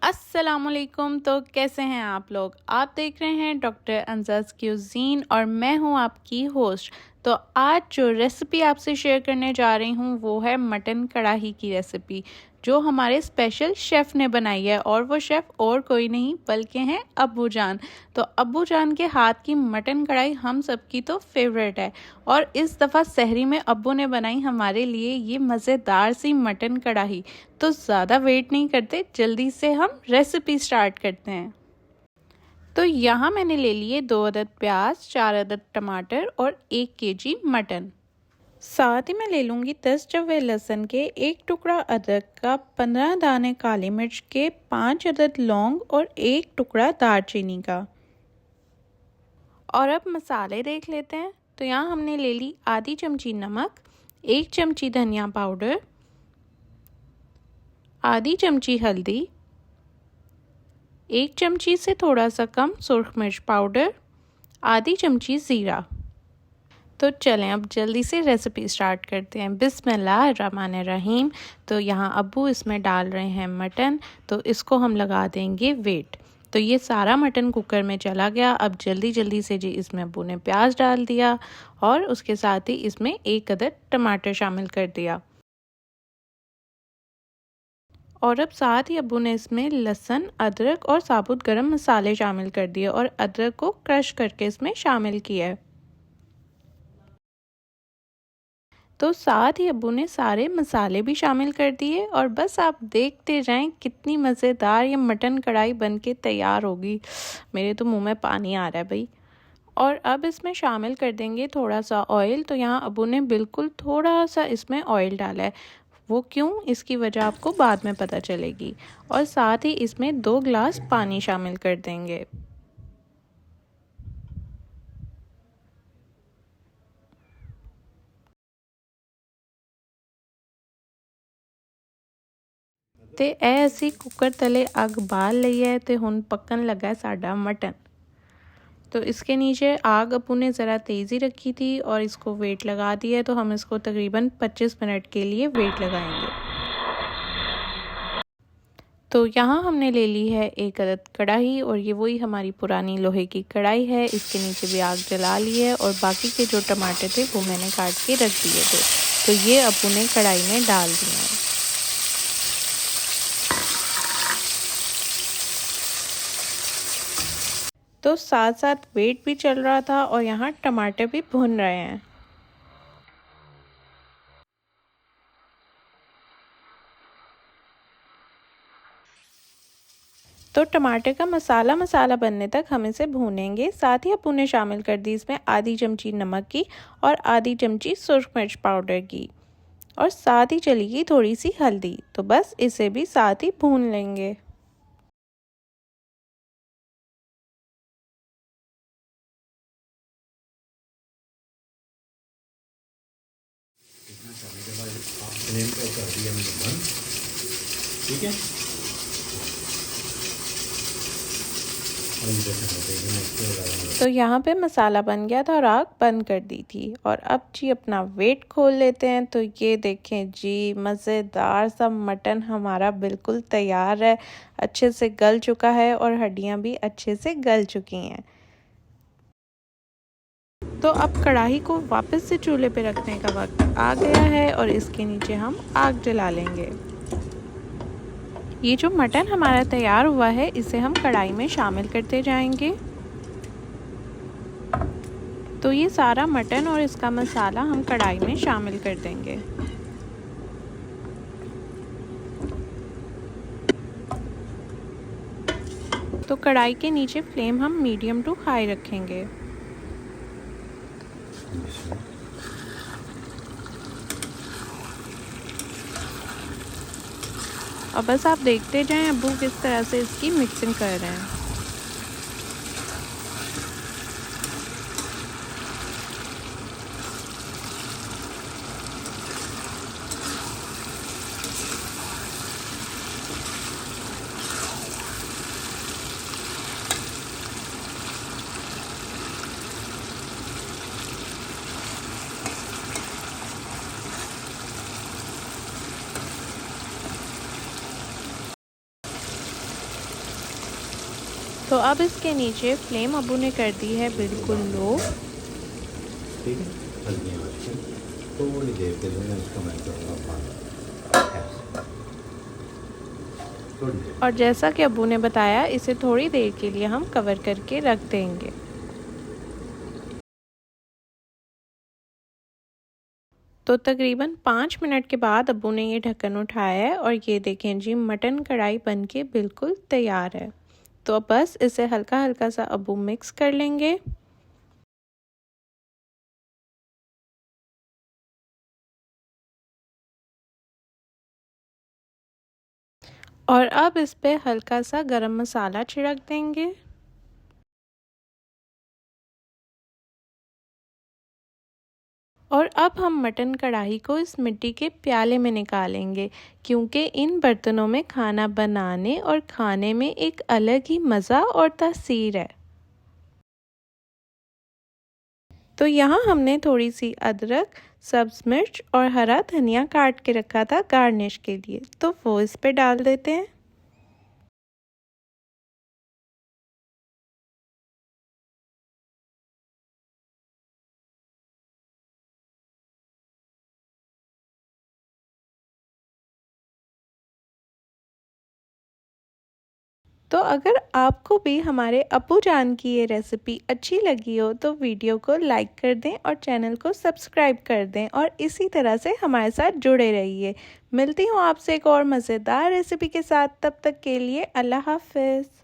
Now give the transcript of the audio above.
अस्सलामुअलैकुम। तो कैसे हैं आप लोग? आप देख रहे हैं डॉक्टर अंजाज़ क्यूज़ीन और मैं हूं आपकी होस्ट। तो आज जो रेसिपी आपसे शेयर करने जा रही हूं वो है मटन कढ़ाई की रेसिपी, जो हमारे स्पेशल शेफ़ ने बनाई है और वो शेफ़ और कोई नहीं बल्कि हैं अब्बू जान। तो अब्बू जान के हाथ की मटन कढ़ाई हम सबकी तो फेवरेट है और इस दफ़ा सहरी में अब्बू ने बनाई हमारे लिए ये मज़ेदार सी मटन कढ़ाई। तो ज़्यादा वेट नहीं करते, जल्दी से हम रेसिपी स्टार्ट करते हैं। तो यहाँ मैंने ले लिए 2 अदद प्याज, 4 अदद टमाटर और 1 केजी मटन। साथ ही मैं ले लूँगी 10 जवे लहसुन के, 1 टुकड़ा अदरक का, 15 दाने काली मिर्च के, 5 अदद लौंग और 1 टुकड़ा दालचीनी का। और अब मसाले देख लेते हैं। तो यहाँ हमने ले ली आधी चमची नमक, 1 चमची धनिया पाउडर, आधी चमची हल्दी, 1 चमची से थोड़ा सा कम सुर्ख मिर्च पाउडर, आधी चमची ज़ीरा। तो चलें अब जल्दी से रेसिपी स्टार्ट करते हैं। बिस्मिल्लाहिर्रहमानिर्रहीम। तो यहाँ अब्बू इसमें डाल रहे हैं मटन, तो इसको हम लगा देंगे वेट। तो ये सारा मटन कुकर में चला गया। अब जल्दी जल्दी से जी इसमें अब्बू ने प्याज डाल दिया और उसके साथ ही इसमें 1 अदद टमाटर शामिल कर दिया। और अब साथ ही अब्बू ने इसमें लहसुन, अदरक और साबुत गरम मसाले शामिल कर दिए और अदरक को क्रश करके इसमें शामिल किया है। तो साथ ही अब्बू ने सारे मसाले भी शामिल कर दिए और बस आप देखते जाएं कितनी मज़ेदार ये मटन कढ़ाई बनके तैयार होगी। मेरे तो मुंह में पानी आ रहा है भाई। और अब इसमें शामिल कर देंगे थोड़ा सा ऑयल। तो यहाँ अब्बू ने बिल्कुल थोड़ा सा इसमें ऑयल डाला है। वो क्यों, इसकी वजह आपको बाद में पता चलेगी। और साथ ही इसमें 2 गिलास पानी शामिल कर देंगे। ਤੇ ਇਹ ਅਸੀਂ कुकर तले अग बाल ली है। तो हुण पकन लगा है साडा मटन। तो इसके नीचे आग अप्पू ने ज़रा तेज़ी रखी थी और इसको वेट लगा दिया है। तो हम इसको तकरीबन 25 मिनट के लिए वेट लगाएंगे। तो यहाँ हमने ले ली है 1 अदद कढ़ाई और ये वही हमारी पुरानी लोहे की कढ़ाई है। इसके नीचे भी आग जला ली है और बाकी के जो टमाटर थे वो मैंने काट के रख दिए थे। तो ये अप्पू ने कढ़ाई में डाल दिए हैं। तो साथ साथ वेट भी चल रहा था और यहाँ टमाटर भी भुन रहे हैं। तो टमाटर का मसाला बनने तक हम इसे भूनेंगे। साथ ही अप्पू ने शामिल कर दी इसमें आधी चमची नमक की और आधी चमची सुर्ख मिर्च पाउडर की और साथ ही चलेगी थोड़ी सी हल्दी। तो बस इसे भी साथ ही भून लेंगे। फ्लेम पे कर दिया हमने बंद। ठीक है, तो यहाँ पे मसाला बन गया था और आग बंद कर दी थी। और अब जी अपना वेट खोल लेते हैं। तो ये देखें जी, मज़ेदार सा मटन हमारा बिल्कुल तैयार है, अच्छे से गल चुका है और हड्डियाँ भी अच्छे से गल चुकी हैं। तो अब कढ़ाई को वापस से चूल्हे पे रखने का वक्त आ गया है और इसके नीचे हम आग जला लेंगे। ये जो मटन हमारा तैयार हुआ है इसे हम कढ़ाई में शामिल करते जाएंगे। तो ये सारा मटन और इसका मसाला हम कढ़ाई में शामिल कर देंगे। तो कढ़ाई के नीचे फ्लेम हम मीडियम टू हाई रखेंगे। और बस आप देखते जाएं अब्बू किस तरह से इसकी मिक्सिंग कर रहे हैं। तो अब इसके नीचे फ्लेम अबू ने कर दी है बिल्कुल लो। ठीक है, हल्की आंच पे थोड़ी देर के लिए इसको मैं करूँगा बंद। थोड़ी देर। और जैसा कि अबू ने बताया, इसे थोड़ी देर के लिए हम कवर करके रख देंगे। तो तकरीबन 5 मिनट के बाद अबू ने ये ढक्कन उठाया है और ये देखें जी, मटन कढ़ाई बनके बिल्कुल तैयार है। तो बस इसे हल्का हल्का सा अबू मिक्स कर लेंगे। और अब इस पे हल्का सा गरम मसाला छिड़क देंगे। और अब हम मटन कढ़ाई को इस मिट्टी के प्याले में निकालेंगे, क्योंकि इन बर्तनों में खाना बनाने और खाने में एक अलग ही मज़ा और तासीर है। तो यहाँ हमने थोड़ी सी अदरक, सब्ज़ मिर्च और हरा धनिया काट के रखा था गार्निश के लिए, तो वो इस पे डाल देते हैं। तो अगर आपको भी हमारे अब्बू जान की ये रेसिपी अच्छी लगी हो तो वीडियो को लाइक कर दें और चैनल को सब्सक्राइब कर दें और इसी तरह से हमारे साथ जुड़े रहिए। मिलती हूँ आपसे एक और मज़ेदार रेसिपी के साथ, तब तक के लिए अल्लाह हाफ़िज़।